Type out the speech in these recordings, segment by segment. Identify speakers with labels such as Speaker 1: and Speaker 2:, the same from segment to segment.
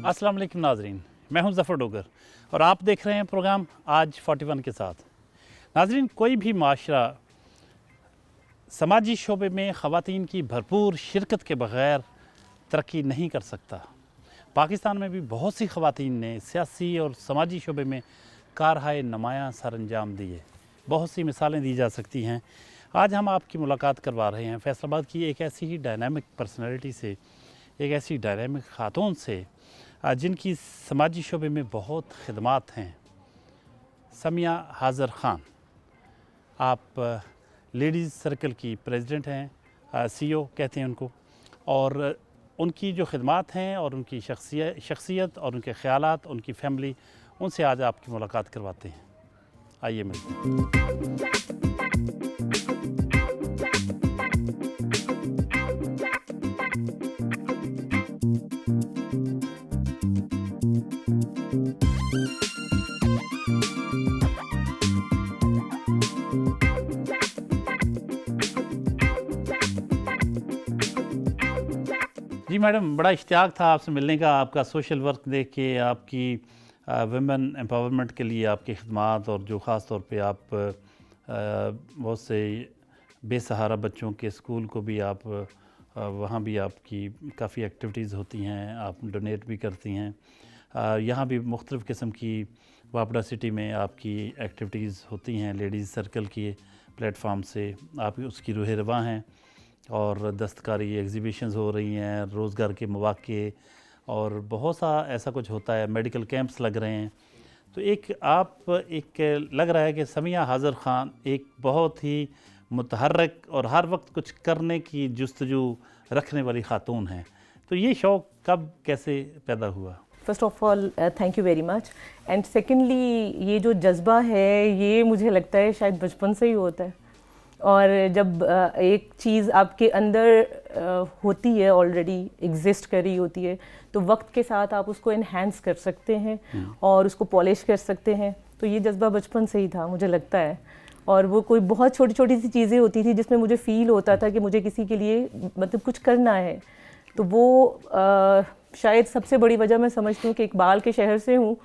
Speaker 1: السلام علیکم ناظرین، میں ہوں ظفر ڈوگر اور آپ دیکھ رہے ہیں پروگرام آج 41 کے ساتھ۔ ناظرین، کوئی بھی معاشرہ سماجی شعبے میں خواتین کی بھرپور شرکت کے بغیر ترقی نہیں کر سکتا۔ پاکستان میں بھی بہت سی خواتین نے سیاسی اور سماجی شعبے میں کارہائے نمایاں سر انجام دیے۔ بہت سی مثالیں دی جا سکتی ہیں۔ آج ہم آپ کی ملاقات کروا رہے ہیں فیصل آباد کی ایک ایسی ہی ڈائنامک پرسنالٹی سے، ایک ایسی ڈائنامک خاتون سے جن کی سماجی شعبے میں بہت خدمات ہیں۔ سمیہ حاضر خان، آپ لیڈیز سرکل کی پریزیڈنٹ ہیں، سی او کہتے ہیں ان کو، اور ان کی جو خدمات ہیں اور ان کی شخصیت اور ان کے خیالات، ان کی فیملی، ان سے آج آپ کی ملاقات کرواتے ہیں۔ آئیے ملتے ہیں۔ جی میڈم، بڑا اشتیاق تھا آپ سے ملنے کا، آپ کا سوشل ورک دیکھ کے، آپ کی ویمن امپاورمنٹ کے لیے آپ کی خدمات، اور جو خاص طور پہ آپ بہت سے بے سہارا بچوں کے اسکول کو بھی آپ وہاں بھی آپ کی کافی ایکٹیویٹیز ہوتی ہیں، آپ ڈونیٹ بھی کرتی ہیں۔ یہاں بھی مختلف قسم کی واپڈا سٹی میں آپ کی ایکٹیویٹیز ہوتی ہیں لیڈیز سرکل کی پلیٹ فارم سے، آپ اس کی روح رواں ہیں، اور دستکاری ایگزیبیشنز ہو رہی ہیں، روزگار کے مواقع، اور بہت سا ایسا کچھ ہوتا ہے، میڈیکل کیمپس لگ رہے ہیں۔ تو آپ لگ رہا ہے کہ سمیہ حاضر خان ایک بہت ہی متحرک اور ہر وقت کچھ کرنے کی جستجو رکھنے والی خاتون ہیں۔ تو یہ شوق کب کیسے پیدا ہوا؟
Speaker 2: First of all thank you very much, and secondly یہ جو جذبہ ہے یہ مجھے لگتا ہے شاید بچپن سے ہی ہوتا ہے، اور جب ایک چیز آپ کے اندر ہوتی ہے، آلریڈی ایگزسٹ کر رہی ہوتی ہے، تو وقت کے ساتھ آپ اس کو انہینس کر سکتے ہیں اور اس کو پالش کر سکتے ہیں۔ تو یہ جذبہ بچپن سے ہی تھا مجھے لگتا ہے، اور وہ کوئی بہت چھوٹی چھوٹی سی چیزیں ہوتی تھی جس میں مجھے فیل ہوتا تھا کہ مجھے کسی کے لیے مطلب کچھ کرنا ہے۔ تو وہ شاید سب سے بڑی وجہ میں سمجھتی ہوں کہ اقبال کے شہر سے ہوں،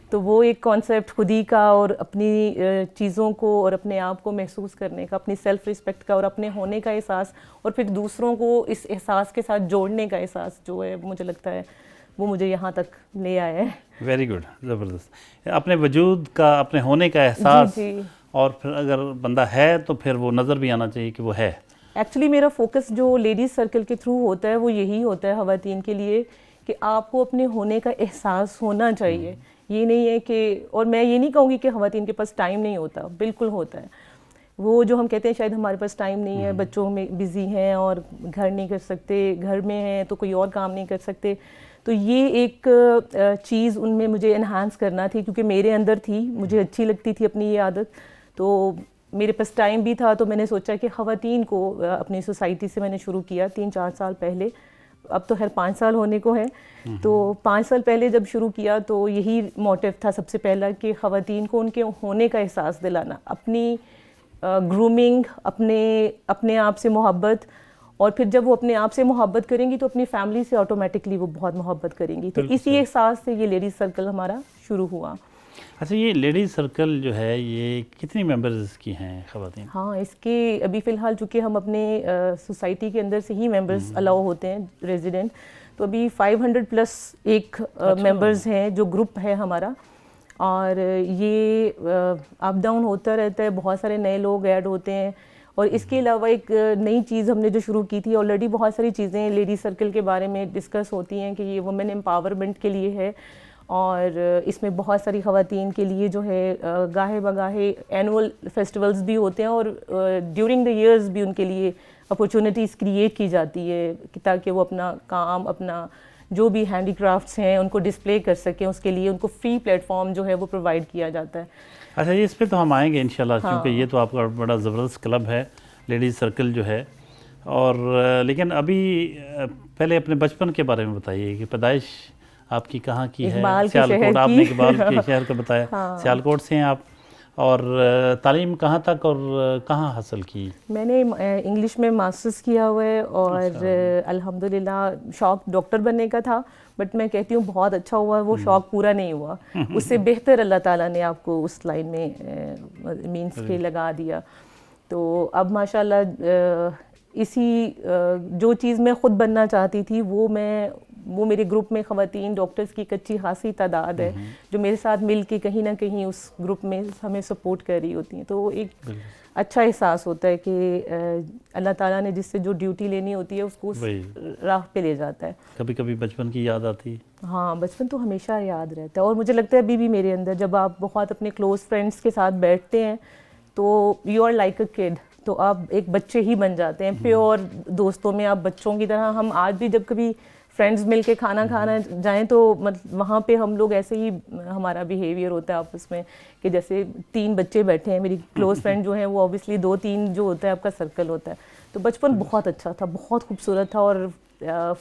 Speaker 2: تو وہ ایک کانسیپٹ خودی کا اور اپنی چیزوں کو اور اپنے آپ کو محسوس کرنے کا، اپنی سیلف رسپیکٹ کا اور اپنے ہونے کا احساس، اور پھر دوسروں کو اس احساس کے ساتھ جوڑنے کا احساس جو ہے مجھے لگتا ہے وہ مجھے یہاں تک لے آیا ہے۔
Speaker 1: ویری گڈ، زبردست۔ اپنے وجود کا، اپنے ہونے کا احساس،
Speaker 2: جی
Speaker 1: اور پھر اگر بندہ ہے تو پھر وہ نظر بھی آنا چاہیے کہ وہ ہے۔
Speaker 2: ایکچولی میرا فوکس جو لیڈیز سرکل کے تھرو ہوتا ہے وہ یہی ہوتا ہے خواتین کے لیے کہ آپ کو اپنے ہونے کا احساس ہونا چاہیے۔ یہ نہیں ہے کہ، اور میں یہ نہیں کہوں گی کہ خواتین کے پاس ٹائم نہیں ہوتا، بالکل ہوتا ہے۔ وہ جو ہم کہتے ہیں شاید ہمارے پاس ٹائم نہیں ہے، بچوں میں بزی ہیں اور گھر نہیں کر سکتے، گھر میں ہیں تو کوئی اور کام نہیں کر سکتے، تو یہ ایک چیز ان میں مجھے انہانس کرنا تھی، کیونکہ میرے اندر تھی، مجھے اچھی لگتی تھی اپنی یہ عادت۔ تو میرے پاس ٹائم بھی تھا، تو میں نے سوچا کہ خواتین کو اپنی سوسائٹی سے میں نے شروع کیا 3-4 سال پہلے، اب تو خیر 5 سال ہونے کو ہیں۔ تو 5 سال پہلے جب شروع کیا تو یہی موٹیو تھا سب سے پہلا کہ خواتین کو ان کے ہونے کا احساس دلانا، اپنی گرومنگ، اپنے آپ سے محبت، اور پھر جب وہ اپنے آپ سے محبت کریں گی تو اپنی فیملی سے آٹومیٹکلی وہ بہت محبت کریں گی۔ تو اسی احساس سے یہ لیڈیز سرکل ہمارا شروع ہوا۔
Speaker 1: اچھا، یہ لیڈیز سرکل جو ہے یہ کتنی ممبرز کی ہیں خواتین؟
Speaker 2: ہاں، اس کے ابھی فی الحال چونکہ ہم اپنے سوسائٹی کے اندر سے ہی ممبرز الاؤ ہوتے ہیں ریزیڈنٹ، تو ابھی 500 پلس ایک ممبرز ہیں جو گروپ ہے ہمارا، اور یہ اپ ڈاؤن ہوتا رہتا ہے، بہت سارے نئے لوگ ایڈ ہوتے ہیں۔ اور اس کے علاوہ ایک نئی چیز ہم نے جو شروع کی تھی، آلریڈی بہت ساری چیزیں لیڈی سرکل کے بارے میں ڈسکس ہوتی ہیں کہ یہ وومن امپاورمنٹ کے لیے ہے، اور اس میں بہت ساری خواتین کے لیے جو ہے گاہے بگاہے اینول فیسٹیولز بھی ہوتے ہیں، اور ڈیورنگ دا ایئرز بھی ان کے لیے اپرچونیٹیز کریٹ کی جاتی ہے تاکہ وہ اپنا کام، اپنا جو بھی ہینڈی کرافٹس ہیں ان کو ڈسپلے کر سکیں۔ اس کے لیے ان کو فری پلیٹ فارم جو ہے وہ پرووائڈ کیا جاتا ہے۔
Speaker 1: اچھا، اس پہ تو ہم آئیں گے انشاءاللہ، کیونکہ یہ تو آپ کا بڑا زبردست کلب ہے لیڈیز سرکل جو ہے۔ اور لیکن ابھی پہلے اپنے بچپن کے بارے میں بتائیے کہ پیدائش آپ کی کہاں کی ہے؟ سیالکوٹ، آپ نے اقبال کے شہر کا بتایا، سیالکوٹ سے ہیں آپ، اور تعلیم کہاں تک اور کہاں حاصل کی؟
Speaker 2: میں نے انگلش میں ماسٹرز کیا ہوا ہے اور الحمدللہ شوق ڈاکٹر بننے کا تھا، بٹ میں کہتی ہوں بہت اچھا ہوا وہ شوق پورا نہیں ہوا، اس سے بہتر اللہ تعالیٰ نے آپ کو اس لائن میں مینس کے لگا دیا. تو اب ماشاءاللہ اسی جو چیز میں خود بننا چاہتی تھی وہ میرے گروپ میں خواتین ڈاکٹرز کی ایک اچھی خاصی تعداد ہے جو میرے ساتھ مل کے کہیں نہ کہیں اس گروپ میں ہمیں سپورٹ کر رہی ہوتی ہیں. تو ایک اچھا احساس ہوتا ہے کہ اللہ تعالیٰ نے جس سے جو ڈیوٹی لینی ہوتی ہے اس کو اس راہ پہ لے جاتا ہے.
Speaker 1: کبھی کبھی بچپن کی یاد آتی؟
Speaker 2: ہاں بچپن تو ہمیشہ یاد رہتا ہے، اور مجھے لگتا ہے ابھی بھی میرے اندر جب آپ بہت اپنے کلوز فرینڈس کے ساتھ بیٹھتے ہیں تو یو آر لائک اے کڈ، تو آپ ایک بچے ہی بن جاتے ہیں پیور دوستوں میں، آپ بچوں کی طرح. ہم آج بھی جب کبھی فرینڈز مل کے کھانا کھانا جائیں تو وہاں پہ ہم لوگ ایسے ہی ہمارا بیہیویئر ہوتا ہے آپس میں کہ جیسے 3 بچے بیٹھے ہیں. میری کلوز فرینڈ جو ہیں وہ اوبیسلی 2-3 جو ہوتا ہے آپ کا سرکل ہوتا ہے. تو بچپن بہت اچھا تھا، بہت خوبصورت تھا اور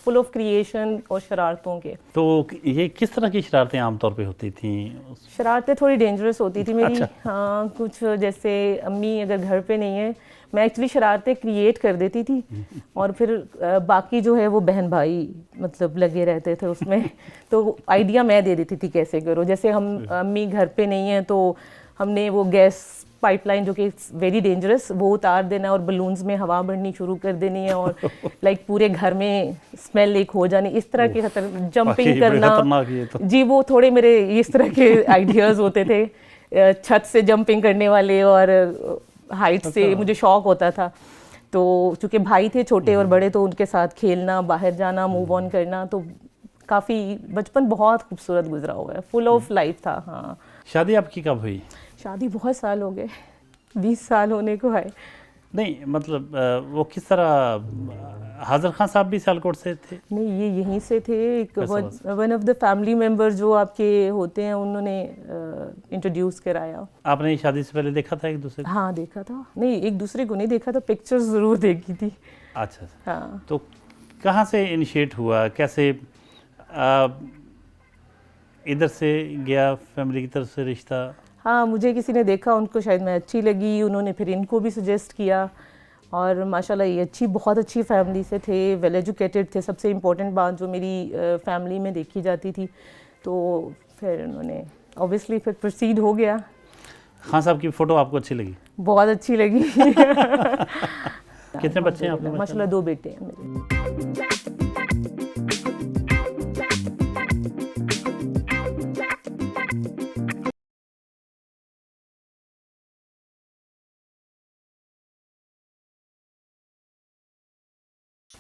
Speaker 2: فل آف کریشن اور شرارتوں کے.
Speaker 1: تو یہ کس طرح کی شرارتیں عام طور پہ ہوتی تھیں؟
Speaker 2: شرارتیں تھوڑی ڈینجرس ہوتی تھی میری. ہاں کچھ جیسے امی اگر گھر پہ نہیں ہیں میں ایکچولی شرارتیں کریٹ کر دیتی تھی اور پھر باقی جو ہے وہ بہن بھائی مطلب لگے رہتے تھے اس میں. تو آئیڈیا میں دے دیتی تھی کیسے کرو. جیسے ہم امی گھر پہ نہیں ہیں تو ہم نے وہ گیس پائپ لائن جو کہ ویری ڈینجرس وہ اتار دینا اور بلونز میں ہوا بھرنی شروع کر دینی ہے اور لائک پورے گھر میں اسمیل لیک ہو جانی، اس طرح کے جمپنگ کرنا. جی وہ تھوڑے میرے اس طرح کے آئیڈیاز ہوتے تھے، چھت سے جمپنگ کرنے والے اور ہائٹ سے مجھے شوق ہوتا تھا. تو چونکہ بھائی تھے چھوٹے اور بڑے تو ان کے ساتھ کھیلنا، باہر جانا، موو آن کرنا، تو کافی بچپن بہت خوبصورت گزرا ہوا ہے، فل آف لائف تھا. ہاں.
Speaker 1: شادی آپ کی کب ہوئی؟
Speaker 2: شادی بہت سال ہو گئے، 20 سال ہونے کو ہے.
Speaker 1: نہیں مطلب وہ کس طرح؟ حاضر خان صاحب بھی سیالکوٹ سے تھے؟
Speaker 2: نہیں یہ یہیں سے تھے. ایک one of the family member جو آپ کے ہوتے ہیں انہوں نے انٹروڈیوس کرایا.
Speaker 1: آپ نے شادی سے پہلے دیکھا تھا ایک دوسرے کو؟
Speaker 2: ہاں دیکھا تھا. نہیں ایک دوسرے کو نہیں دیکھا تھا، پکچرز ضرور دیکھی تھی.
Speaker 1: اچھا.
Speaker 2: ہاں.
Speaker 1: تو کہاں سے انیشیٹ ہوا، کیسے ادھر سے گیا فیملی کی طرف سے رشتہ؟
Speaker 2: ہاں مجھے کسی نے دیکھا، ان کو شاید میں اچھی لگی، انہوں نے پھر ان کو بھی سجیسٹ کیا اور ماشاءاللہ یہ بہت اچھی فیملی سے تھے، ویل ایجوکیٹڈ تھے. سب سے امپورٹنٹ بات جو میری فیملی میں دیکھی جاتی تھی. تو پھر انہوں نے اوبیسلی پھر پروسیڈ ہو گیا.
Speaker 1: خان صاحب کی فوٹو آپ کو اچھی لگی؟
Speaker 2: بہت اچھی لگی.
Speaker 1: کتنے بچے ہیں آپ کے؟
Speaker 2: ماشاءاللہ 2 بیٹے ہیں میرے.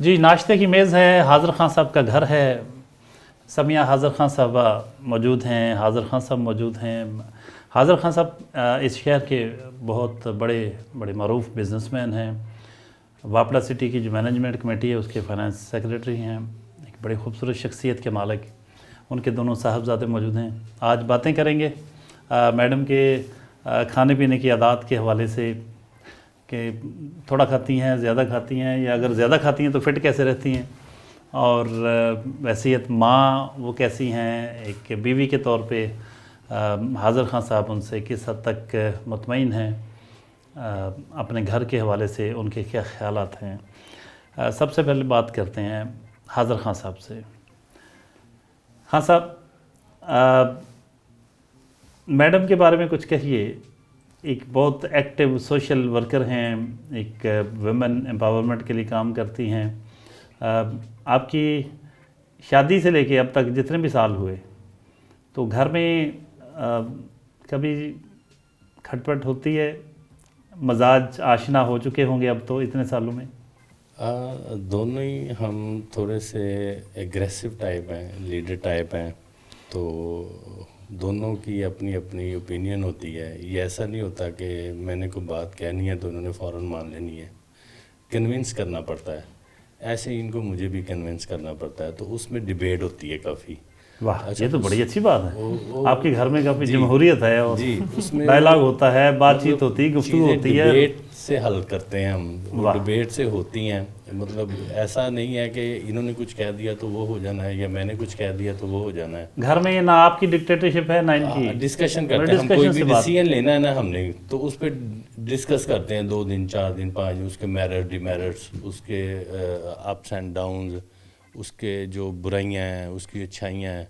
Speaker 1: جی ناشتے کی میز ہے، حاضر خان صاحب کا گھر ہے. سمیہ حاضر خان صاحبہ موجود ہیں، حاضر خان صاحب موجود ہیں. حاضر خان صاحب اس شہر کے بہت بڑے معروف بزنس مین ہیں. واپڈا سٹی کی جو مینجمنٹ کمیٹی ہے اس کے فائنانس سیکریٹری ہیں، ایک بڑی خوبصورت شخصیت کے مالک. ان کے دونوں صاحبزادے موجود ہیں. آج باتیں کریں گے میڈم کے کھانے پینے کی عادات کے حوالے سے کہ تھوڑا کھاتی ہیں، زیادہ کھاتی ہیں، یا اگر زیادہ کھاتی ہیں تو فٹ کیسے رہتی ہیں، اور ویسیت ماں وہ کیسی ہیں، ایک بیوی کے طور پہ حاضر خان صاحب ان سے کس حد تک مطمئن ہیں، اپنے گھر کے حوالے سے ان کے کیا خیالات ہیں. سب سے پہلے بات کرتے ہیں حاضر خان صاحب سے. خان صاحب میڈم کے بارے میں کچھ کہیے. ایک بہت ایکٹیو سوشل ورکر ہیں، ایک ویمن امپاورمنٹ کے لیے کام کرتی ہیں. آپ کی شادی سے لے کے اب تک جتنے بھی سال ہوئے تو گھر میں کبھی کھٹ پٹ ہوتی ہے؟ مزاج آشنا ہو چکے ہوں گے اب تو اتنے سالوں میں.
Speaker 3: دونوں ہی ہم تھوڑے سے ایگریسو ٹائپ ہیں، لیڈر ٹائپ ہیں، تو دونوں کی اپنی اپنی اوپینین ہوتی ہے. یہ ایسا نہیں ہوتا کہ میں نے کوئی بات کہنی ہے تو انہوں نے فوراً مان لینی ہے. کنونس کرنا پڑتا ہے. ایسے ہی ان کو مجھے بھی کنونس کرنا پڑتا ہے، تو اس میں ڈیبیٹ ہوتی ہے کافی.
Speaker 1: واہ یہ تو بڑی اچھی بات ہے. آپ کے گھر میں کافی جمہوریت ہے اور
Speaker 3: جی اس میں
Speaker 1: ڈائلاگ ہوتا ہے, بات چیت ہوتی ہے, گفتگو ہوتی ہے.
Speaker 3: ڈبیٹ سے حل کرتے ہیں ہم, ڈبیٹ سے ہوتی ہیں. مطلب ایسا نہیں ہے کہ انہوں نے کچھ کہہ دیا تو وہ ہو جانا ہے یا میں نے کچھ کہہ دیا تو وہ ہو جانا ہے.
Speaker 1: گھر میں نہ آپ کی ڈکٹیٹرشپ ہے نہ ان کی.
Speaker 3: ڈسکشن کرتے ہیں ہم, کوئی بھی ڈیسیجن لینا ہے نا ہم نے تو اس پہ ڈسکس کرتے ہیں 2 دن 4 دن 5 دن, اس کے میرٹ ڈیمیرٹس, اس کے اپس اینڈ ڈاؤنز, اس کے جو برائیاں ہیں اس کی اچھائیاں ہیں,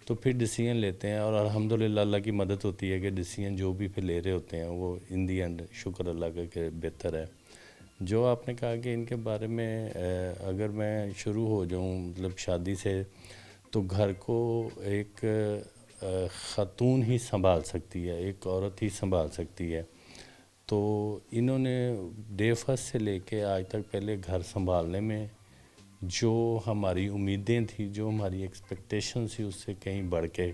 Speaker 3: تو پھر ڈیسیجن لیتے ہیں. اور الحمدللہ اللہ کی مدد ہوتی ہے کہ ڈیسیجن جو بھی پھر لے رہے ہوتے ہیں وہ ان دی اینڈ شکر اللہ کا کہ بہتر ہے. جو آپ نے کہا کہ ان کے بارے میں اگر میں شروع ہو جاؤں مطلب شادی سے, تو گھر کو ایک خاتون ہی سنبھال سکتی ہے, ایک عورت ہی سنبھال سکتی ہے. تو انہوں نے ڈے فرسٹ سے لے کے آج تک پہلے گھر سنبھالنے میں جو ہماری امیدیں تھیں, جو ہماری ایکسپیکٹیشنز تھی اس سے کہیں بڑھ کے,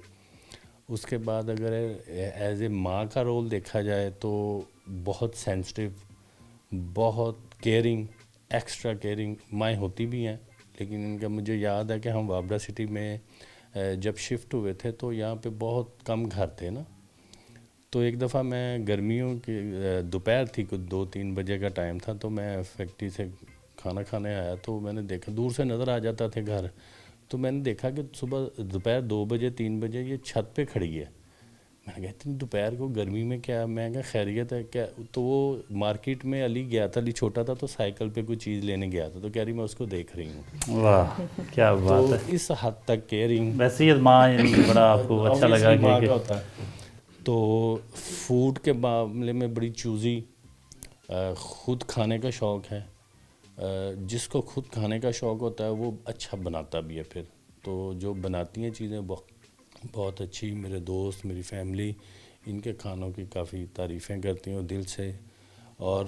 Speaker 3: اس کے بعد اگر ایز اے ماں کا رول دیکھا جائے تو بہت سینسٹیو, بہت کیئرنگ, ایکسٹرا کیئرنگ مائیں ہوتی بھی ہیں. لیکن ان کا مجھے یاد ہے کہ ہم وابڈا سٹی میں جب شفٹ ہوئے تھے تو یہاں پہ بہت کم گھر تھے نا, تو ایک دفعہ میں گرمیوں کی دوپہر تھی, کچھ 2-3 بجے کا ٹائم تھا, تو میں فیکٹری سے کھانا کھانے آیا تو میں نے دیکھا دور سے نظر آ جاتا تھے گھر, تو میں نے دیکھا کہ صبح دوپہر 2 بجے 3 بجے یہ چھت پہ کھڑی ہے. میں نے کہا اتنی دوپہر کو گرمی میں کیا, میں کہا خیریت ہے کیا, تو وہ مارکیٹ میں علی گیا تھا, علی چھوٹا تھا تو سائیکل پہ کوئی چیز لینے گیا تھا, تو کہہ رہی میں اس کو دیکھ رہی ہوں.
Speaker 1: واہ کیا بات ہے.
Speaker 3: تو اس حد تک کیئرنگ
Speaker 1: ویسے یہ ماں بڑا آپ کو اچھا لگا کہ
Speaker 3: ہوتا ہے. تو فوڈ کے معاملے میں بڑی چوزی, خود کھانے کا شوق ہے. جس کو خود کھانے کا شوق ہوتا ہے وہ اچھا بناتا بھی ہے پھر. تو جو بناتی ہیں چیزیں بہت اچھی, میرے دوست میری فیملی ان کے کھانوں کی کافی تعریفیں کرتی ہیں دل سے. اور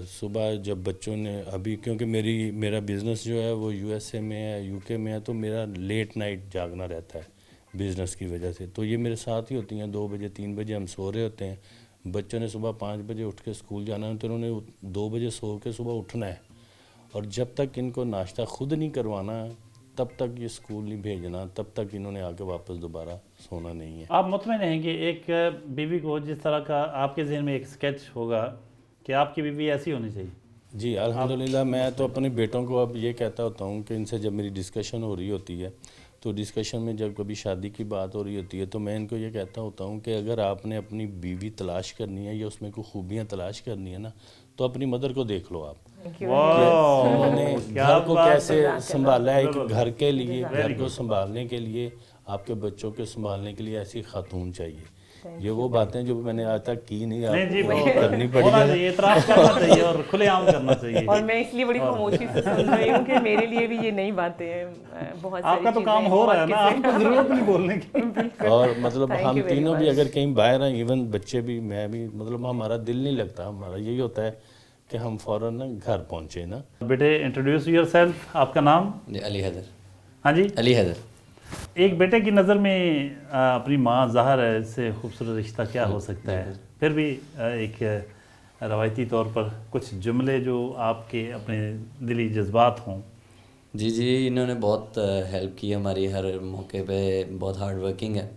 Speaker 3: صبح جب بچوں نے ابھی کیونکہ میرا بزنس جو ہے وہ USA میں ہے, UK میں ہے, تو میرا لیٹ نائٹ جاگنا رہتا ہے بزنس کی وجہ سے. تو یہ میرے ساتھ ہی ہوتی ہیں, 2 بجے 3 بجے ہم سو رہے ہوتے ہیں, بچوں نے صبح 5 بجے اٹھ کے اسکول جانا ہے, تو انہوں نے 2 بجے سو کے صبح اٹھنا ہے. اور جب تک ان کو ناشتہ خود نہیں کروانا تب تک یہ اسکول نہیں بھیجنا, تب تک انہوں نے آ کے واپس دوبارہ سونا نہیں ہے.
Speaker 1: آپ مطمئن ہیں کہ ایک بیوی کو جس طرح کا آپ کے ذہن میں ایک اسکیچ ہوگا کہ آپ کی بیوی ایسی ہونی چاہیے؟
Speaker 3: جی الحمدللہ. میں تو اپنے بیٹوں کو اب یہ کہتا ہوتا ہوں کہ ان سے جب میری ڈسکشن ہو رہی ہوتی ہے, تو ڈسکشن میں جب کبھی شادی کی بات ہو رہی ہوتی ہے, تو میں ان کو یہ کہتا ہوتا ہوں کہ اگر آپ نے اپنی بیوی تلاش کرنی ہے یا اس میں کوئی خوبیاں تلاش کرنی ہے نا, تو اپنی مدر کو دیکھ لو آپ. انہوں نے گھر کو کیسے سنبھالا ہے, ایک گھر کے لیے, گھر کو سنبھالنے کے لیے, آپ کے بچوں کے سنبھالنے کے لیے ایسی خاتون چاہیے. یہ وہ باتیں جو میں نے آج تک کی نہیں, آپ کو کرنی پڑی ہے.
Speaker 1: اعتراف کرنا چاہیے اور کھلے عام کرنا چاہیے.
Speaker 2: اور میں اس لیے بڑی خاموشی سے سن رہی ہوں کہ میرے لیے بھی یہ نئی باتیں ہیں. بہت
Speaker 1: آپ کا تو کام ہو رہا ہے نا, آپ کو ضرورت نہیں بولنے کی.
Speaker 3: اور مطلب ہم تینوں بھی اگر کہیں باہر ہیں, ایون بچے بھی, میں بھی, مطلب ہمارا دل نہیں لگتا, ہمارا یہی ہوتا ہے کہ ہم فوراً گھر پہنچے نا.
Speaker 1: بیٹے انٹروڈیوس یور سیلف, آپ کا نام؟
Speaker 4: علی حیدر.
Speaker 1: ہاں جی
Speaker 4: علی حیدر.
Speaker 1: ایک بیٹے کی نظر میں اپنی ماں ظاہر ہے, اس سے خوبصورت رشتہ کیا ہو سکتا ہے. پھر بھی ایک روایتی طور پر کچھ جملے جو آپ کے اپنے دلی جذبات ہوں.
Speaker 4: جی انہوں نے بہت ہیلپ کی ہماری ہر موقع پہ, بہت ہارڈ ورکنگ ہے,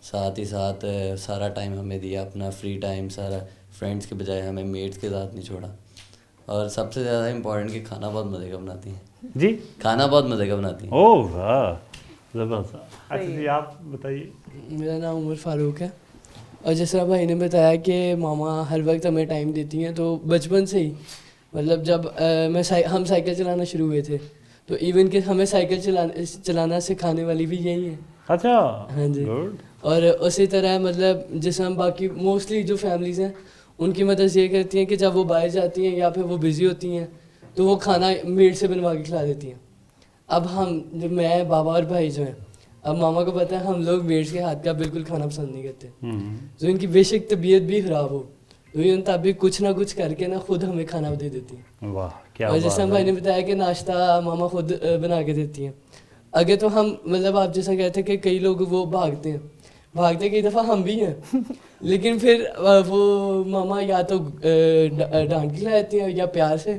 Speaker 4: ساتھ ہی ساتھ سارا ٹائم ہمیں دیا, اپنا فری ٹائم سارا فرینڈس کے بجائے ہمیں میٹس کے ساتھ نہیں چھوڑا. اور سب سے زیادہ امپورٹنٹ کہ کھانا بہت مزے کا بناتی ہیں.
Speaker 1: جی
Speaker 4: کھانا بہت مزے کا بناتی ہیں.
Speaker 1: اوہ واہ زبردست. اچھا جی آپ بتائیے.
Speaker 5: میرا نام عمر فاروق ہے, اور جس طرح بھائی نے بتایا کہ ماما ہر وقت ہمیں ٹائم دیتی ہیں, تو بچپن سے ہی مطلب جب ہم سائیکل چلانا شروع ہوئے تھے, تو ایون کہ ہمیں سائیکل چلانا سکھانے والی بھی یہی ہیں.
Speaker 1: اچھا
Speaker 5: ہاں جی. اور اسی طرح مطلب جیسے ہم باقی موسٹلی جو فیملیز ہیں ان کی مدد یہ کرتی ہیں کہ جب وہ باہر جاتی ہیں یا پھر وہ بزی ہوتی ہیں تو وہ کھانا میڈ سے بنوا کے کھلا دیتی ہیں. اب ہم جو میں بابا اور بھائی جو ہیں, اب ماما کو پتہ ہے ہم لوگ میڈس کے ہاتھ کا بالکل کھانا پسند نہیں کرتے, تو ان کی بے شک طبیعت بھی خراب ہو تو یہ ان تابق کچھ نہ کچھ کر کے نا خود ہمیں کھانا دے دیتی ہیں.
Speaker 1: واہ کیا.
Speaker 5: اور جیسے ہم بھائی نے بتایا کہ ناشتہ ماما خود بنا کے دیتی ہیں. اگر تو ہم مطلب آپ جیسا کہتے ہیں کہ کئی لوگ وہ بھاگتے کئی دفعہ ہم بھی ہیں, لیکن پھر وہ ماما یا تو ڈانٹ کے کھلا دیتی ہیں یا پیار سے,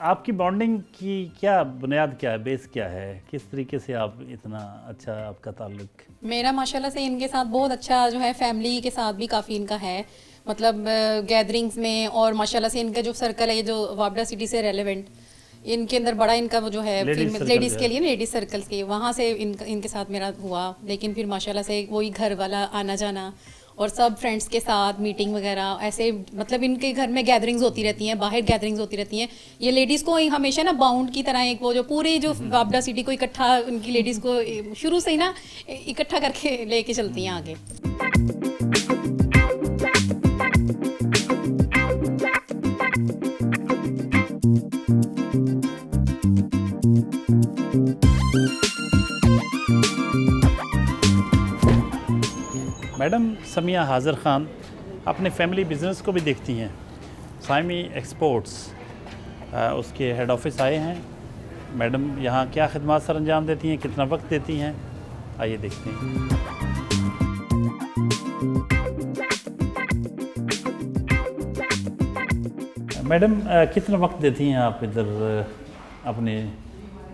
Speaker 1: آپ کی بانڈنگ کی کیا بنیاد کیا ہے, بیس کیا ہے, کس طریقے سے آپ اتنا اچھا آپ کا تعلق؟
Speaker 6: میرا ماشاءاللہ سے ان کے ساتھ بہت اچھا جو ہے, فیملی کے ساتھ بھی کافی ان کا ہے, مطلب گیدرنگز میں, اور ماشاءاللہ سے ان کا جو سرکل ہے یہ جو وابڈا سٹی سے ریلیونٹ, ان کے اندر بڑا ان کا وہ جو ہے لیڈیز کے لیے, لیڈیز سرکلس کے, وہاں سے ان کے ساتھ میرا ہوا. لیکن پھر ماشاءاللہ سے وہی گھر والا آنا جانا اور سب فرینڈس کے ساتھ میٹنگ وغیرہ ایسے, مطلب ان کے گھر میں گیدرنگز ہوتی رہتی ہیں, باہر گیدرنگز ہوتی رہتی ہیں. یہ لیڈیز کو ہمیشہ نا باؤنڈ کی طرح ایک وہ جو پورے جو وابڈا سٹی کو اکٹھا, ان کی لیڈیز کو شروع سے ہی نا اکٹھا کر کے لے کے چلتی ہیں آگے.
Speaker 1: میڈم سمیہ حاضر خان اپنے فیملی بزنس کو بھی دیکھتی ہیں. سائمی ایکسپورٹس اس کے ہیڈ آفس آئے ہیں. میڈم یہاں کیا خدمات سر انجام دیتی ہیں, کتنا وقت دیتی ہیں, آئیے دیکھتے ہیں. میڈم کتنا وقت دیتی ہیں آپ ادھر اپنے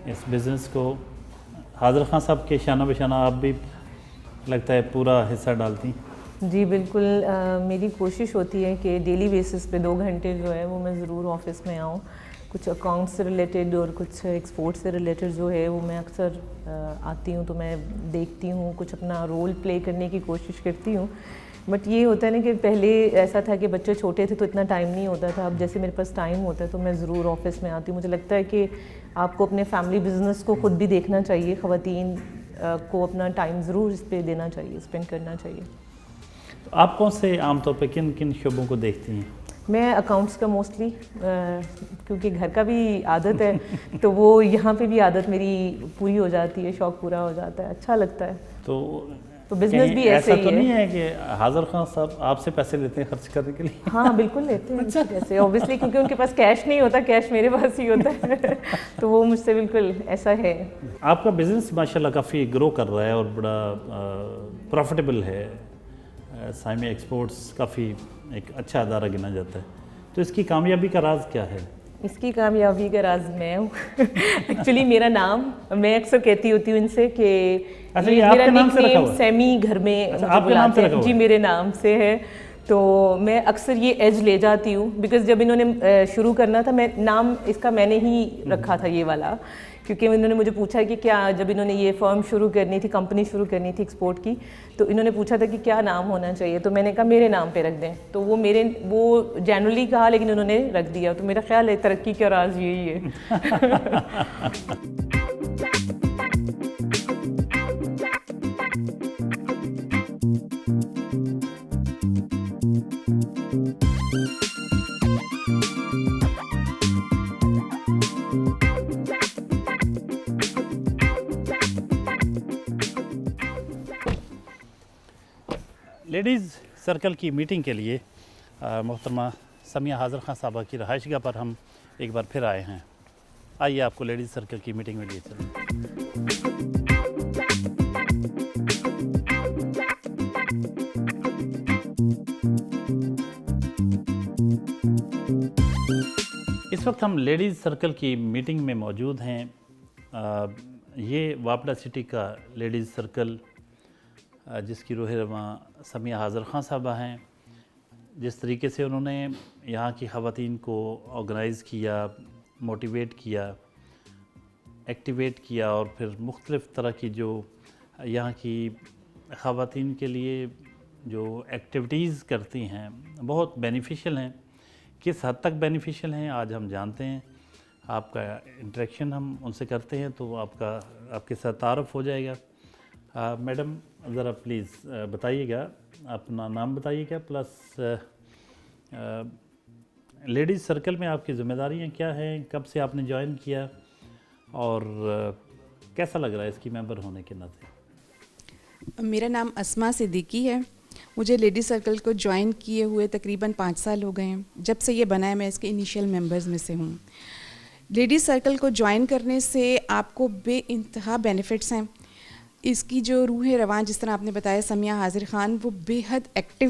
Speaker 1: اس بزنس کو؟ حاضر خان صاحب کے شانہ بشانہ آپ بھی لگتا ہے پورا حصہ ڈالتی؟
Speaker 2: جی بالکل, میری کوشش ہوتی ہے کہ ڈیلی بیسس پہ 2 گھنٹے جو ہے وہ میں ضرور آفس میں آؤں. کچھ اکاؤنٹ سے ریلیٹڈ اور کچھ ایکسپورٹ سے ریلیٹڈ جو ہے وہ میں اکثر آتی ہوں, تو میں دیکھتی ہوں, کچھ اپنا رول پلے کرنے کی کوشش کرتی ہوں. بٹ یہ ہوتا ہے نا کہ پہلے ایسا تھا کہ بچے چھوٹے تھے تو اتنا ٹائم نہیں ہوتا تھا. اب جیسے میرے پاس ٹائم ہوتا ہے تو میں ضرور آفس میں آتی ہوں. مجھے لگتا ہے کہ آپ کو اپنے فیملی بزنس کو خود بھی دیکھنا چاہیے, خواتین کو اپنا ٹائم ضرور اس پہ دینا چاہیے, اسپینڈ کرنا چاہیے.
Speaker 1: آپ کون سے عام طور پہ کن کن شعبوں کو دیکھتی ہیں؟
Speaker 2: میں اکاؤنٹس کا موسٹلی, کیونکہ گھر کا بھی عادت ہے تو وہ یہاں پہ بھی عادت میری پوری ہو جاتی ہے, شوق پورا ہو جاتا ہے, اچھا لگتا ہے. تو بزنس بھی ایسا ہی ہے.
Speaker 1: ایسا تو نہیں ہے کہ حاضر خان صاحب آپ سے پیسے لیتے ہیں خرچ کرنے کے لیے؟
Speaker 2: ہاں بالکل لیتے ہیں پیسے, اوبیسلی کیونکہ ان کے پاس کیش نہیں ہوتا, کیش میرے پاس ہی ہوتا ہے تو وہ مجھ سے بالکل ایسا ہے.
Speaker 1: آپ کا بزنس ماشاءاللہ کافی گرو کر رہا ہے اور بڑا پروفٹیبل ہے. سائمی ایکسپورٹس کافی ایک اچھا ادارہ گنا جاتا ہے, تو اس کی کامیابی کا راز کیا ہے؟
Speaker 2: اس کی کامیابی کا راز میں ہوں. ایکچولی میرا نام, میں اکثر کہتی ہوتی ہوں ان سے کہ میرا نک نیم سیمی گھر میں بلاتے ہیں. جی میرے نام سے ہے, تو میں اکثر یہ ایج لے جاتی ہوں, بیکاز جب انہوں نے شروع کرنا تھا, میں نام اس کا میں نے ہی رکھا تھا یہ والا, کیونکہ انہوں نے مجھے پوچھا کہ کیا, جب انہوں نے یہ فرم شروع کرنی تھی, کمپنی شروع کرنی تھی ایکسپورٹ کی, تو انہوں نے پوچھا تھا کہ کیا نام ہونا چاہیے, تو میں نے کہا میرے نام پہ رکھ دیں. تو وہ جنرلی کہا, لیکن انہوں نے رکھ دیا. تو میرا خیال ہے ترقی کا راز یہی ہے.
Speaker 1: لیڈیز سرکل کی میٹنگ کے لیے محترمہ سمیہ حاضر خان صاحبہ کی رہائش گاہ پر ہم ایک بار پھر آئے ہیں. آئیے آپ کو لیڈیز سرکل کی میٹنگ میں لیے چلیں. اس وقت ہم لیڈیز سرکل کی میٹنگ میں موجود ہیں. یہ وابڈا سٹی کا لیڈیز سرکل جس کی روح رواں سمیہ حاضر خان صاحبہ ہیں. جس طریقے سے انہوں نے یہاں کی خواتین کو آرگنائز کیا, موٹیویٹ کیا, ایکٹیویٹ کیا, اور پھر مختلف طرح کی جو یہاں کی خواتین کے لیے جو ایکٹیویٹیز کرتی ہیں بہت بینیفیشل ہیں. کس حد تک بینیفیشل ہیں آج ہم جانتے ہیں. آپ کا انٹریکشن ہم ان سے کرتے ہیں تو آپ کے ساتھ تعارف ہو جائے گا. میڈم ذرا پلیز بتائیے گا, اپنا نام بتائیے گا, پلس لیڈیز سرکل میں آپ کی ذمہ داریاں کیا ہیں, کب سے آپ نے جوائن کیا, اور کیسا لگ رہا ہے اس کی ممبر ہونے کے ناطے؟
Speaker 7: میرا نام اسما صدیقی ہے. مجھے لیڈیز سرکل کو جوائن کیے ہوئے تقریباً 5 سال ہو گئے ہیں. جب سے یہ بنا ہے میں اس کے انیشیل ممبرز میں سے ہوں. لیڈیز سرکل کو جوائن کرنے سے آپ کو بے انتہا بینیفٹس ہیں. اس کی جو روح رواں جس طرح آپ نے بتایا سمیہ حاضر خان, وہ بے حد ایکٹیو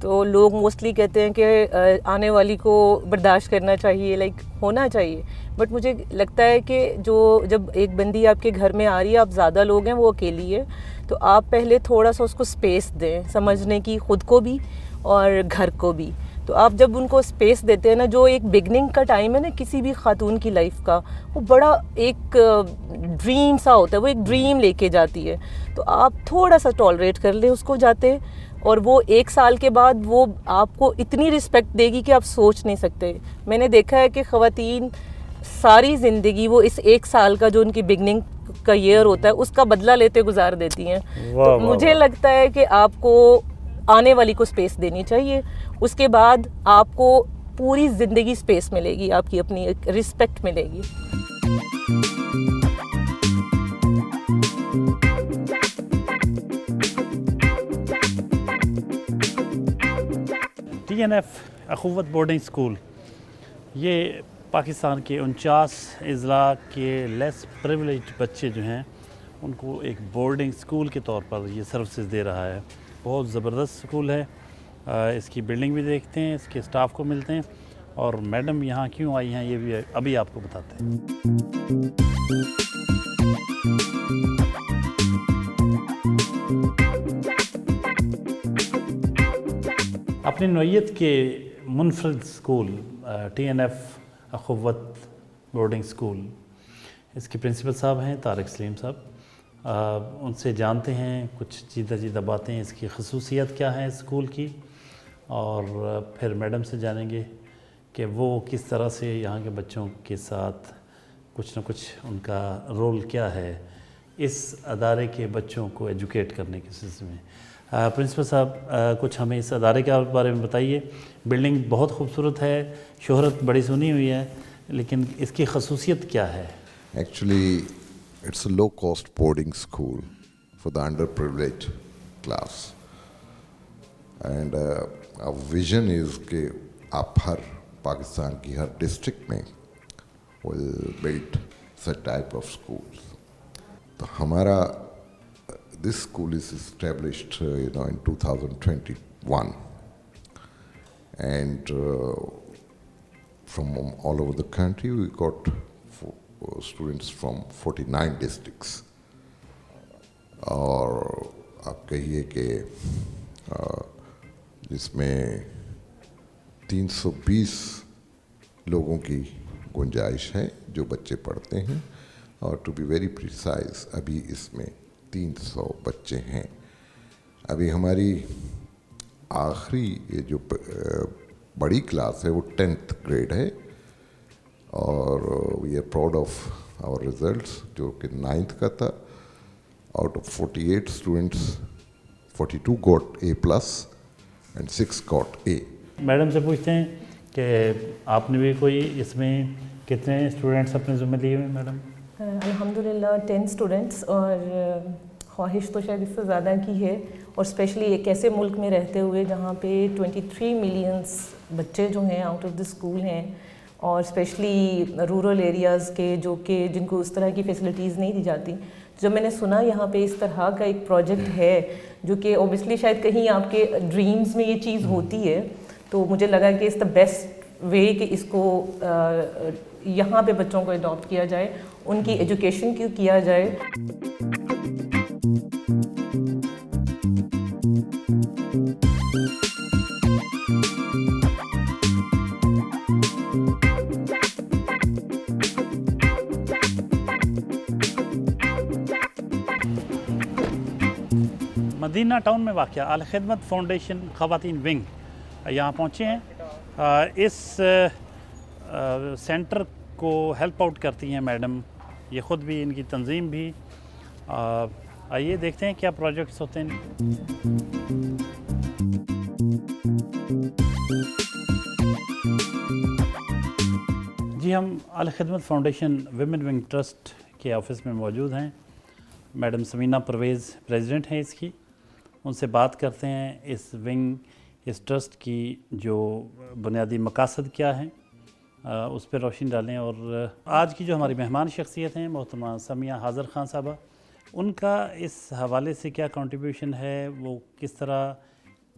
Speaker 2: تو لوگ موسٹلی کہتے ہیں کہ آنے والی کو برداشت کرنا چاہیے، لائک ہونا چاہیے. بٹ مجھے لگتا ہے کہ جب ایک بندی آپ کے گھر میں آ رہی ہے، آپ زیادہ لوگ ہیں، وہ اکیلی ہے، تو آپ پہلے تھوڑا سا اس کو اسپیس دیں سمجھنے کی، خود کو بھی اور گھر کو بھی. تو آپ جب ان کو اسپیس دیتے ہیں نا، جو ایک بگننگ کا ٹائم ہے نا کسی بھی خاتون کی لائف کا، وہ بڑا ایک ڈریم سا ہوتا ہے، وہ ایک ڈریم لے کے جاتی ہے. تو آپ تھوڑا سا ٹالریٹ کر لیں اس کو جاتے، اور وہ 1 سال کے بعد وہ آپ کو اتنی رسپیکٹ دے گی کہ آپ سوچ نہیں سکتے. میں نے دیکھا ہے کہ خواتین ساری زندگی وہ اس 1 سال کا جو ان کی بگننگ کا ایئر ہوتا ہے اس کا بدلہ لیتے گزار دیتی ہیں. تو مجھے لگتا ہے کہ آپ کو آنے والی کو اسپیس دینی چاہیے، اس کے بعد آپ کو پوری زندگی اسپیس ملے گی، آپ کی اپنی ایک رسپیکٹ ملے گی.
Speaker 1: TNF اخوت بورڈنگ اسکول یہ پاکستان کے 49 اضلاع کے لیس پریولیج بچے جو ہیں ان کو ایک بورڈنگ اسکول کے طور پر یہ سروسز دے رہا ہے. بہت زبردست اسکول ہے. اس کی بلڈنگ بھی دیکھتے ہیں، اس کے اسٹاف کو ملتے ہیں، اور میڈم یہاں کیوں آئی ہیں یہ بھی ابھی آپ کو بتاتے ہیں. اپنی نوعیت کے منفرد اسکول TNF اخوت بورڈنگ اسکول، اس کے پرنسپل صاحب ہیں طارق سلیم صاحب. ان سے جانتے ہیں کچھ چیدہ باتیں، اس کی خصوصیت کیا ہے اسکول کی، اور پھر میڈم سے جانیں گے کہ وہ کس طرح سے یہاں کے بچوں کے ساتھ کچھ نہ کچھ ان کا رول کیا ہے اس ادارے کے بچوں کو ایجوکیٹ کرنے کے سلسلے میں. پرنسپل صاحب کچھ ہمیں اس ادارے کے بارے میں بتائیے. بلڈنگ بہت خوبصورت ہے، شہرت بڑی سنی ہوئی ہے، لیکن اس کی خصوصیت کیا ہے؟
Speaker 8: Actually, it's a low-cost boarding school for the underprivileged class. And our vision is کہ آپ ہر پاکستان کی ہر ڈسٹرکٹ میں will build such type of schools. تو ہمارا this school is established in 2021, and from all over the country we got students from 49 districts. اور آپ کہیے کہ جس میں 320 لوگوں کی گنجائش ہے جو بچے پڑھتے ہیں، اور ٹو بی ویری پریسائز ابھی اس میں 300 بچے ہیں. ابھی ہماری آخری یہ جو بڑی کلاس ہے وہ 10th گریڈ ہے، اور we are proud of our results جو کہ 9th کا تھا. Out of 48 students 42 got A+ and 6 got A.
Speaker 1: Madam سے پوچھتے ہیں کہ آپ نے بھی کوئی اس میں کتنے اسٹوڈنٹس اپنے ذمہ لیے ہوئے میڈم؟
Speaker 2: الحمدللہ 10 اسٹوڈنٹس، اور خواہش تو شاید اس سے زیادہ کی ہے، اور اسپیشلی ایک ایسے ملک میں رہتے ہوئے جہاں پہ 23 ملینس بچے جو ہیں آؤٹ آف دا اسکول ہیں، اور اسپیشلی رورل ایریاز کے جن کو اس طرح کی فیسلٹیز نہیں دی جاتی. جب میں نے سنا یہاں پہ اس طرح کا ایک پروجیکٹ ہے جو کہ اوبیسلی شاید کہیں آپ کے ڈریمز میں یہ چیز ہوتی ہے، تو مجھے لگا کہ اس دا بیسٹ وے کہ اس کو یہاں پہ بچوں کو اڈاپٹ کیا جائے، ان کی ایجوکیشن کیا جائے.
Speaker 1: مدینہ ٹاؤن میں واقع الخدمت فاؤنڈیشن خواتین ونگ یہاں پہنچے ہیں. اس سینٹر کو ہیلپ آؤٹ کرتی ہیں میڈم، یہ خود بھی، ان کی تنظیم بھی. آئیے دیکھتے ہیں کیا پروجیکٹس ہوتے ہیں. جی ہم Alkhidmat foundation women wing trust کے آفس میں موجود ہیں. میڈم سمینہ پرویز پریزیڈنٹ ہیں اس کی. ان سے بات کرتے ہیں اس ونگ، اس ٹرسٹ کی جو بنیادی مقاصد کیا ہیں، اس پہ روشنی ڈالیں. اور آج کی جو ہماری مہمان شخصیت ہیں محترمہ سمیہ حاضر خان صاحبہ، ان کا اس حوالے سے کیا کنٹریبیوشن ہے، وہ کس طرح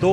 Speaker 1: 2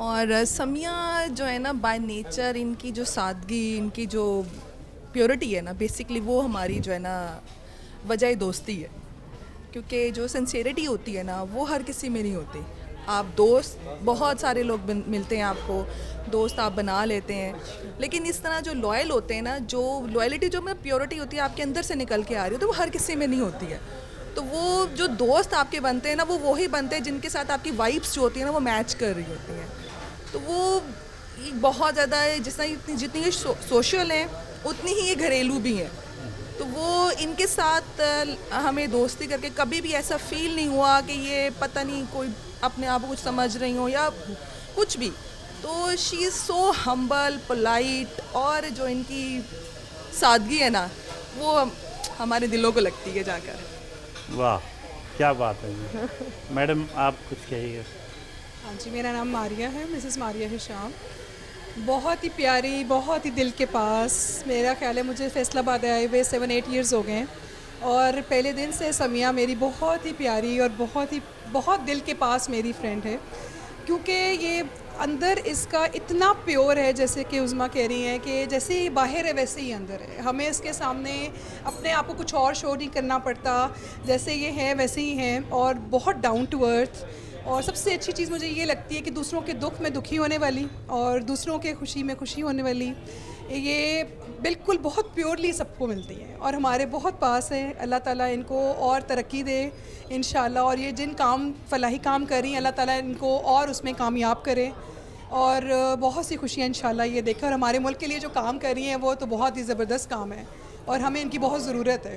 Speaker 9: اور سمیہ جو ہے نا بائی نیچر ان کی جو سادگی, ان کی جو پیورٹی ہے نا, بیسکلی وہ ہماری جو ہے نا وجہ دوستی ہے, کیونکہ جو سنسیریٹی ہوتی ہے نا وہ ہر کسی میں نہیں ہوتی. آپ دوست بہت سارے لوگ ملتے ہیں, آپ کو دوست آپ بنا لیتے ہیں, لیکن اس طرح جو لوئل ہوتے ہیں نا, جو لوئلٹی جو میں پیورٹی ہوتی ہے آپ کے اندر سے نکل کے آ رہی ہے, تو وہ ہر کسی میں نہیں ہوتی ہے. تو وہ جو دوست آپ کے بنتے ہیں نا, وہ وہی بنتے ہیں جن کے ساتھ آپ کی وائبس جو ہوتی ہیں نا وہ میچ کر رہی ہوتی ہیں. تو وہ بہت زیادہ جس طرح جتنی یہ سوشل ہیں اتنی ہی یہ گھریلو بھی ہیں. تو وہ ان کے ساتھ ہمیں دوستی کر کے کبھی بھی ایسا فیل نہیں ہوا کہ یہ پتہ نہیں کوئی اپنے آپ کو کچھ سمجھ رہی ہوں یا کچھ بھی. تو شی از سو ہمبل, پولائٹ, اور جو ان کی سادگی ہے نا وہ ہمارے دلوں کو لگتی ہے جا کر.
Speaker 1: واہ کیا بات ہے جی. میڈم آپ کچھ کہیے.
Speaker 10: ہاں جی, میرا نام ماریہ ہے, مسز ماریہ ہشام. بہت ہی پیاری, بہت ہی دل کے پاس. میرا خیال ہے مجھے فیصل آباد آئے ہوئے 7-8 ایئرز ہو گئے ہیں, اور پہلے دن سے سمیہ میری بہت ہی پیاری اور بہت دل کے پاس میری فرینڈ ہے, کیونکہ یہ اندر اس کا اتنا پیور ہے, جیسے کہ عظمیٰ کہہ رہی ہیں کہ جیسے ہی باہر ہے ویسے ہی اندر ہے. ہمیں اس کے سامنے اپنے آپ کو کچھ اور شو نہیں کرنا پڑتا, جیسے یہ ہے ویسے ہی ہیں, اور بہت ڈاؤن ٹو ارتھ. اور سب سے اچھی چیز مجھے یہ لگتی ہے کہ دوسروں کے دکھ میں دکھی ہونے والی اور دوسروں کے خوشی میں خوشی ہونے والی, یہ بالکل بہت پیورلی سب کو ملتی ہیں اور ہمارے بہت پاس ہیں. اللہ تعالیٰ ان کو اور ترقی دے انشاءاللہ, اور یہ جن فلاحی کام کر رہی ہیں اللہ تعالیٰ ان کو اور اس میں کامیاب کرے, اور بہت سی خوشیاں انشاءاللہ یہ دیکھیں. اور ہمارے ملک کے لیے جو کام کر رہی ہیں وہ تو بہت ہی زبردست کام ہے, اور ہمیں ان کی بہت ضرورت ہے.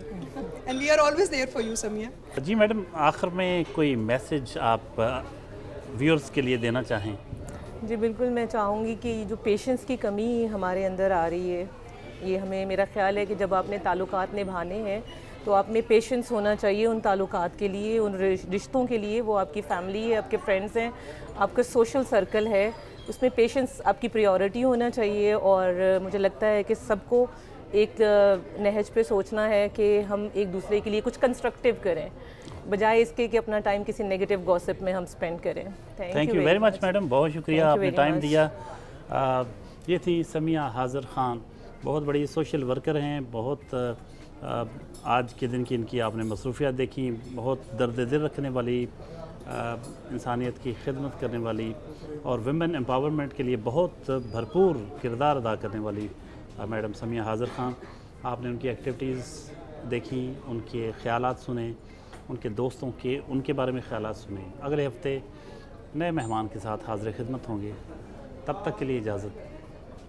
Speaker 10: And we are always there for you Sumaiya.
Speaker 1: جی میڈم, آخر میں کوئی میسج آپ ویورز کے لیے دینا چاہیں؟
Speaker 2: جی بالکل, میں چاہوں گی کہ یہ جو پیشنس کی کمی ہمارے اندر آ رہی ہے, یہ ہمیں, میرا خیال ہے کہ جب آپ نے تعلقات نبھانے ہیں تو آپ میں پیشنس ہونا چاہیے ان تعلقات کے لیے, ان رشتوں کے لیے. وہ آپ کی فیملی ہے, آپ کے فرینڈس ہیں, آپ کا سوشل سرکل ہے, اس میں پیشنس آپ کی پریورٹی ہونا چاہیے. اور مجھے لگتا ہے کہ سب کو ایک نہج پہ سوچنا ہے کہ ہم ایک دوسرے کے لیے کچھ کنسٹرکٹیو کریں, بجائے اس کے کہ اپنا ٹائم کسی نیگیٹو گوسپ میں ہم سپینڈ کریں.
Speaker 1: Thank you very much madam, بہت شکریہ آپ نے ٹائم دیا. یہ تھی سمیہ حاضر خان, بہت بڑی سوشل ورکر ہیں. بہت آج کے دن کی ان کی آپ نے مصروفیات دیکھی, بہت درد دل رکھنے والی, انسانیت کی خدمت کرنے والی, اور ویمن امپاورمنٹ کے لیے بہت بھرپور کردار ادا کرنے والی میڈم سمیہ حاضر خان. آپ نے ان کی ایکٹیویٹیز دیکھی, ان کے خیالات سنے, ان کے دوستوں کے ان کے بارے میں خیالات سنے. اگلے ہفتے نئے مہمان کے ساتھ حاضر خدمت ہوں گے. تب تک کے لیے اجازت,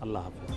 Speaker 1: اللہ حافظ.